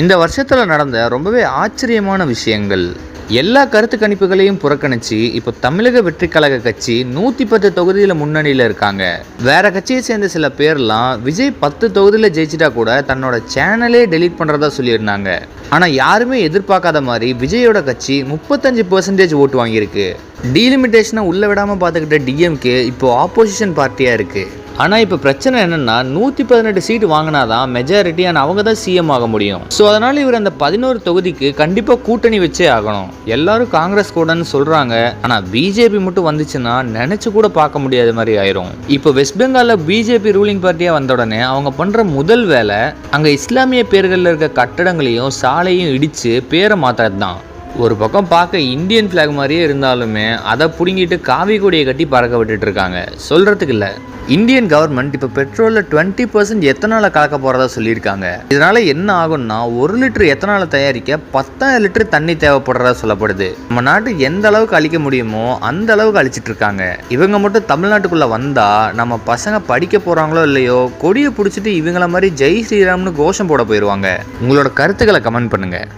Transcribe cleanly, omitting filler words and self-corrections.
இந்த வருஷத்துல நடந்த ரொம்பவே ஆச்சரியமான விஷயங்கள். எல்லா கருத்து கணிப்புகளையும் புறக்கணிச்சு இப்போ தமிழக வெற்றி கழக கட்சி 110 தொகுதியில முன்னணியில இருக்காங்க. வேற கட்சியை சேர்ந்த சில பேர்லாம் விஜய் 10 தொகுதியில ஜெயிச்சிட்டா கூட தன்னோட சேனலே டெலீட் பண்றதா சொல்லியிருந்தாங்க. ஆனா யாருமே எதிர்பார்க்காத மாதிரி விஜயோட கட்சி 35% ஓட்டு வாங்கியிருக்கு. டீலிமிட்டேஷனை உள்ள விடாம பார்த்துக்கிட்ட டிஎம்கே இப்போ ஆப்போசிஷன் பார்ட்டியா இருக்கு. ஆனால் இப்போ பிரச்சனை என்னென்னா 118 சீட்டு வாங்கினாதான் மெஜாரிட்டி அண்ட் அவங்க தான் சிஎம் ஆக முடியும். ஸோ அதனால் இவர் அந்த 11 தொகுதிக்கு கண்டிப்பாக கூட்டணி வச்சே ஆகணும். எல்லாரும் காங்கிரஸ் கூடன்னு சொல்கிறாங்க, ஆனால் பிஜேபி மட்டும் வந்துச்சுன்னா நினச்சி கூட பார்க்க முடியாத மாதிரி ஆயிரும். இப்போ வெஸ்ட் பெங்காலில் பிஜேபி ரூலிங் பார்ட்டியாக வந்த உடனே அவங்க பண்ணுற முதல் வேலை அங்கே இஸ்லாமிய பேர்களில் இருக்க கட்டடங்களையும் சாலையும் இடித்து பேரை மாற்றுறது தான். ஒரு பக்கம் பார்க்க இந்தியன் ஃப்ளாக் மாதிரியே இருந்தாலுமே அதை பிடுங்கிட்டு காவி கொடியை கட்டி பறக்க விட்டுட்டு இருக்காங்க. சொல்கிறதுக்கு இல்லை, இந்தியன் கவர்மெண்ட் இப்போ பெட்ரோலில் 20% எத்தனாலை கலக்க போகிறதா சொல்லியிருக்காங்க. இதனால் என்ன ஆகும்னா 1 லிட்டர் எத்தனாலை தயாரிக்க 10,000 லிட்டர் தண்ணி தேவைப்படுறதா சொல்லப்படுது. நம்ம நாட்டு எந்த அளவுக்கு அழிக்க முடியுமோ அந்த அளவுக்கு அழிச்சிட்டு இருக்காங்க. இவங்க மட்டும் தமிழ்நாட்டுக்குள்ளே வந்தால் நம்ம பசங்க படிக்க போகிறாங்களோ இல்லையோ கொடியை பிடிச்சிட்டு இவங்கள மாதிரி ஜெய் ஸ்ரீராம்னு கோஷம் போட போயிடுவாங்க. உங்களோட கருத்துக்களை கமெண்ட் பண்ணுங்கள்.